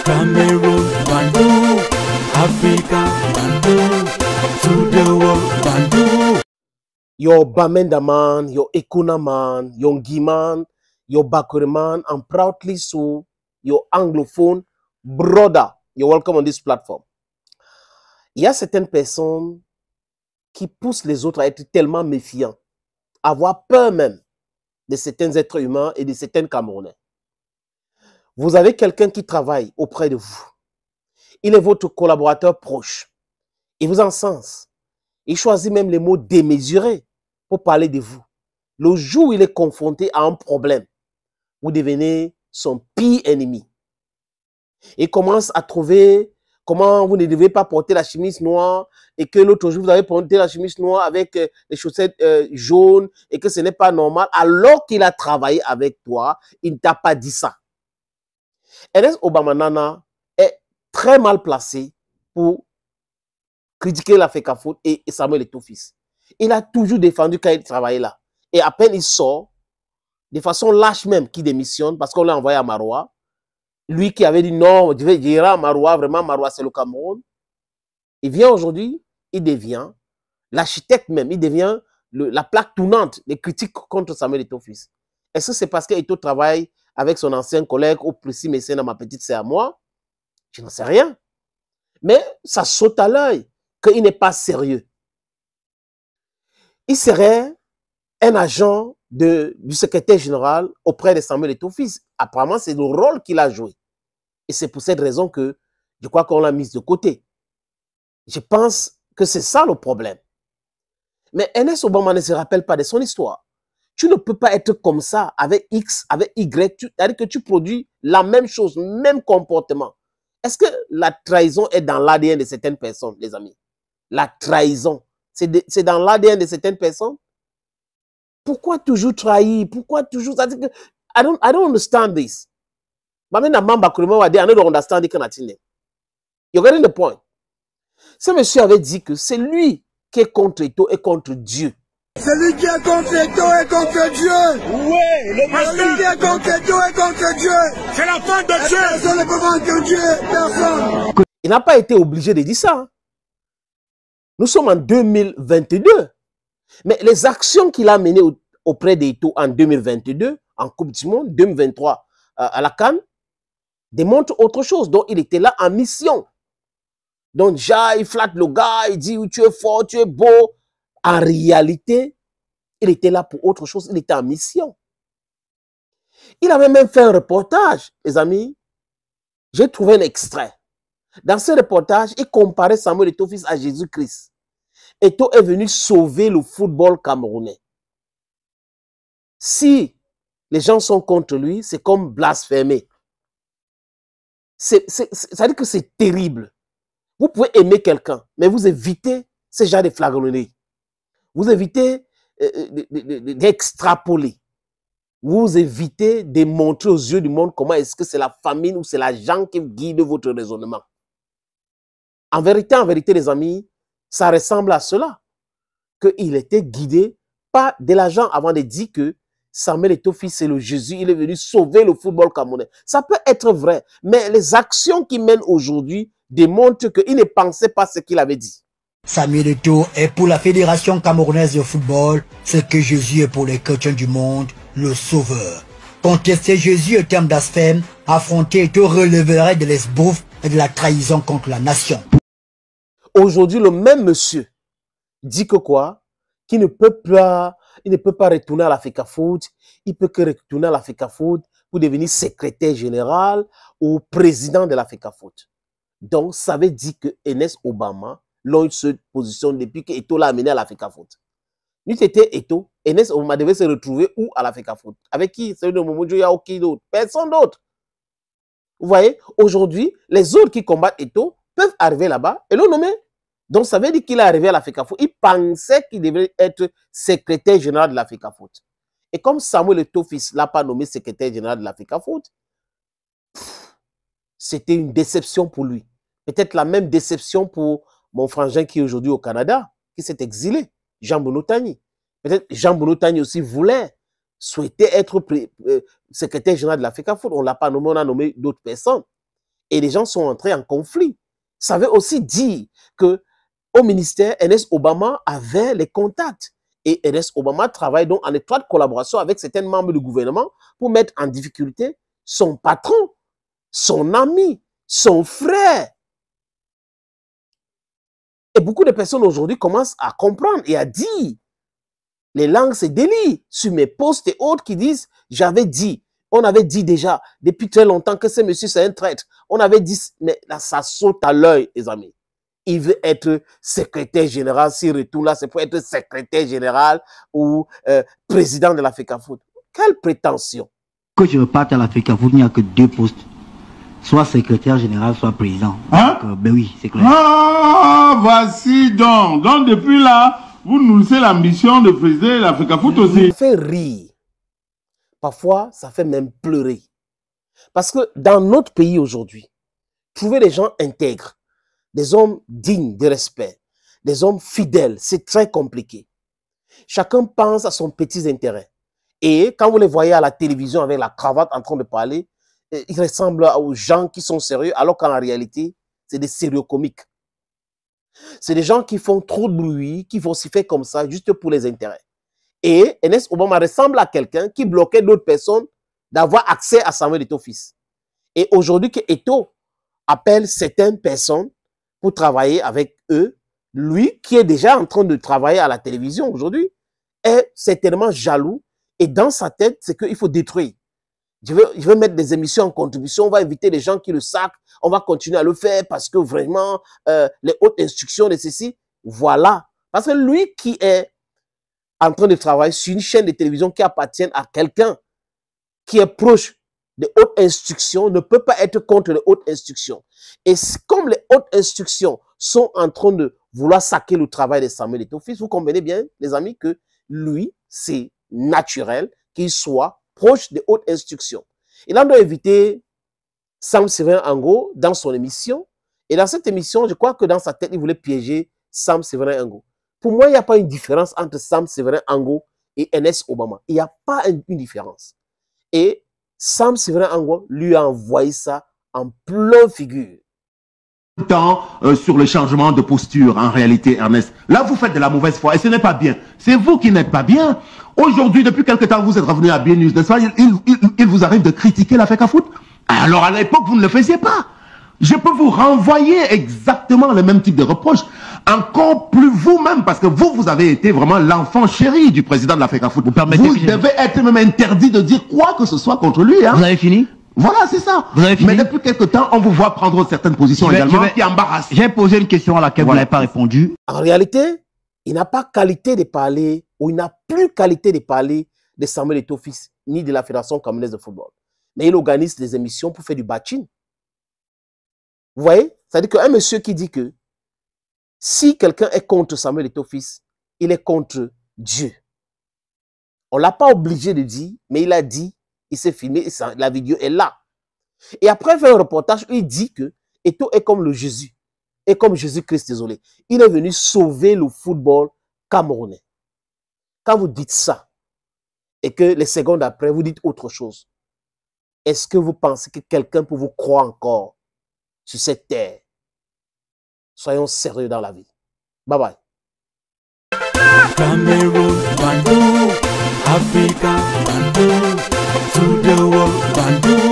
Cameroon, Bandung, Africa, Bandung, to the world, Bandung. Your Bamenda man, your Ekuna man, your Ngi man, your Bakure man, and proudly so, your anglophone brother. You're welcome on this platform. Il y a certaines personnes qui poussent les autres à être tellement méfiants, à avoir peur même de certains êtres humains et de certains Camerounais. Vous avez quelqu'un qui travaille auprès de vous. Il est votre collaborateur proche. Il vous encense. Il choisit même les mots démesurés pour parler de vous. Le jour où il est confronté à un problème, vous devenez son pire ennemi. Il commence à trouver comment vous ne devez pas porter la chemise noire et que l'autre jour, vous avez porté la chemise noire avec les chaussettes jaunes et que ce n'est pas normal alors qu'il a travaillé avec toi, il ne t'a pas dit ça. Ernest Obamanana est très mal placé pour critiquer la FECAFOOT et Samuel Eto'o-Fils. Il a toujours défendu quand il travaillait là. Et à peine il sort, de façon lâche même, qu'il démissionne parce qu'on l'a envoyé à Maroua. Lui qui avait dit non, je vais dire à Maroua, vraiment Maroua c'est le Cameroun. Il vient aujourd'hui, il devient l'architecte même, il devient la plaque tournante des critiques contre Samuel Eto'o-Fils. Est-ce que c'est parce qu'Eto travaille avec son ancien collègue au Plessis Mécène, ma petite sœur à moi? Je n'en sais rien. Mais ça saute à l'œil qu'il n'est pas sérieux. Il serait un agent du secrétaire général auprès de Samuel Eto'o-Fils. Apparemment, c'est le rôle qu'il a joué. Et c'est pour cette raison que je crois qu'on l'a mis de côté. Je pense que c'est ça le problème. Mais Ernest Obama ne se rappelle pas de son histoire. Tu ne peux pas être comme ça avec X, avec Y. C'est-à-dire que tu produis la même chose, même comportement. Est-ce que la trahison est dans l'ADN de certaines personnes, les amis? La trahison, c'est dans l'ADN de certaines personnes? Pourquoi toujours trahir? Pourquoi toujours... I don't understand this. You getting the point? Ce monsieur avait dit que c'est lui qui est contre Eto'o et contre Dieu. Celui qui est contre Eto'o est contre Dieu. Oui, le monsieur. Celui qui est contre Eto'o est contre Dieu. C'est la fin de Dieu. Personne ne peut contre Dieu. Personne. Il n'a pas été obligé de dire ça. Hein. Nous sommes en 2022. Mais les actions qu'il a menées auprès d'Eto'o en 2022, en Coupe du Monde, 2023 à la CAN, démontrent autre chose. Donc, il était là en mission. Donc, déjà, il flatte le gars, il dit, oui, tu es fort, tu es beau. En réalité, il était là pour autre chose. Il était en mission. Il avait même fait un reportage, les amis. J'ai trouvé un extrait. Dans ce reportage, il comparait Samuel Eto'o-Fils à Jésus-Christ. Eto'o est venu sauver le football camerounais. Si les gens sont contre lui, c'est comme blasphémer. Ça veut dire que c'est terrible. Vous pouvez aimer quelqu'un, mais vous évitez ce genre de flagornerie. Vous évitez d'extrapoler. Vous évitez de montrer aux yeux du monde comment est-ce que c'est la famine ou c'est l'argent qui guide votre raisonnement. En vérité, les amis, ça ressemble à cela. Qu'il était guidé par de l'argent avant de dire que Samuel Eto'o-Fils, c'est le Jésus, il est venu sauver le football camerounais. Ça peut être vrai, mais les actions qu'il mène aujourd'hui démontrent qu'il ne pensait pas ce qu'il avait dit. Samuel Eto'o est pour la Fédération camerounaise de football ce que Jésus est pour les chrétiens du monde, le sauveur. Contester Jésus au terme d'asphème, affronter Eto'o relèverait de l'esbouffe et de la trahison contre la nation. Aujourd'hui, le même monsieur dit que quoi? Qu'il ne peut pas retourner à la FECAFOOT, il peut que retourner à la FECAFOOT pour devenir secrétaire général ou président de la FECAFOOT. Donc, ça veut dire que Ernest Obama, l'on se positionne depuis que Eto'o l'a amené à la FECAFOOT. Nous c'était Eto'o, Ernest Obama devait se retrouver où à la FECAFOOT? Avec qui? C'est le moment où il y a aucun d'autre. Personne d'autre. Vous voyez, aujourd'hui, les autres qui combattent Eto'o peuvent arriver là-bas et le nommer. Donc, ça veut dire qu'il est arrivé à la FECAFOOT. Il pensait qu'il devait être secrétaire général de la FECAFOOT. Et comme Samuel Eto'o-Fils ne l'a pas nommé secrétaire général de la FECAFOOT, c'était une déception pour lui. Peut-être la même déception pour mon frangin qui est aujourd'hui au Canada, qui s'est exilé, Jean Bonotani. Peut-être Jean Bonotani aussi souhaitait être secrétaire général de la FECAFOOT. On ne l'a pas nommé, on a nommé d'autres personnes. Et les gens sont entrés en conflit. Ça veut aussi dire que au ministère, Ernest Obama avait les contacts. Et Ernest Obama travaille donc en étroite collaboration avec certains membres du gouvernement pour mettre en difficulté son patron, son ami, son frère. Et beaucoup de personnes aujourd'hui commencent à comprendre et à dire, les langues se délient sur mes posts et autres qui disent, j'avais dit, on avait dit déjà depuis très longtemps que ce monsieur c'est un traître. On avait dit, mais là ça saute à l'œil les amis. Il veut être secrétaire général, s'il retourne là, c'est pour être secrétaire général ou président de l'Africafoot. Quelle prétention! Que je reparte à l'Africafoot, il n'y a que 2 postes. Soit secrétaire général, soit président. Hein? Donc, ben oui, c'est clair. Ah, voici donc. Donc depuis là, vous nourrissez l'ambition de présider l'Africafoot aussi. Ça fait rire. Parfois, ça fait même pleurer. Parce que dans notre pays aujourd'hui, trouver des gens intègres, des hommes dignes de respect, des hommes fidèles, c'est très compliqué. Chacun pense à son petit intérêt. Et quand vous les voyez à la télévision avec la cravate en train de parler, ils ressemblent aux gens qui sont sérieux, alors qu'en réalité, c'est des sérieux comiques. C'est des gens qui font trop de bruit, qui vont s'y faire comme ça, juste pour les intérêts. Et Ernest Obama ressemble à quelqu'un qui bloquait d'autres personnes d'avoir accès à Samuel Eto'o fils. Et aujourd'hui que Eto'o appelle certaines personnes pour travailler avec eux, lui qui est déjà en train de travailler à la télévision aujourd'hui, est certainement jaloux et dans sa tête, c'est qu'il faut détruire. Je veux mettre des émissions en contribution, on va éviter les gens qui le sacent, on va continuer à le faire parce que vraiment, les hautes instructions de ceci, voilà. Parce que lui qui est en train de travailler sur une chaîne de télévision qui appartient à quelqu'un qui est proche des hautes instructions, ne peut pas être contre les hautes instructions. Et comme les hautes instructions sont en train de vouloir saquer le travail de Samuel Eto'o fils, vous comprenez bien, les amis, que lui, c'est naturel qu'il soit proche des hautes instructions. Il en doit éviter Sam Séverin Ango dans son émission. Et dans cette émission, je crois que dans sa tête, il voulait piéger Sam Séverin Ango. Pour moi, il n'y a pas une différence entre Sam Séverin Ango et Ernest Obama. Il n'y a pas une différence. Et Sam Séverin Ango lui a envoyé ça en plein figure. Temps sur le changement de posture en réalité, Ernest. Là, vous faites de la mauvaise foi et ce n'est pas bien. C'est vous qui n'êtes pas bien. Aujourd'hui, depuis quelque temps, vous êtes revenu à BNews, n'est-ce pas? Il vous arrive de critiquer l'Africafoot. Alors, à l'époque, vous ne le faisiez pas. Je peux vous renvoyer exactement le même type de reproche. Encore plus vous-même, parce que vous avez été vraiment l'enfant chéri du président de l'Africafoot. Vous devez être même interdit de dire quoi que ce soit contre lui. Hein. Vous avez fini? Voilà, c'est ça. Vous avez fini? Mais depuis quelque temps, on vous voit prendre certaines positions également qui embarrassent. J'ai posé une question à laquelle vous n'avez pas répondu. En réalité, il n'a pas qualité de parler, ou il n'a plus qualité de parler de Samuel Eto'o fils, ni de la Fédération camerounaise de football. Mais il organise des émissions pour faire du batching. Vous voyez? C'est-à-dire qu'un monsieur qui dit que si quelqu'un est contre Samuel Eto'o fils, il est contre Dieu. On ne l'a pas obligé de dire, mais il a dit, il s'est filmé, la vidéo est là. Et après, il fait un reportage où il dit que Eto'o est comme le Jésus, est comme Jésus-Christ, désolé. Il est venu sauver le football camerounais. Quand vous dites ça, et que les secondes après, vous dites autre chose, est-ce que vous pensez que quelqu'un peut vous croire encore sur cette terre? Soyons sérieux dans la vie. Bye bye. Cameroon, Bandung, Africa, Bandung, to the world, Bandung.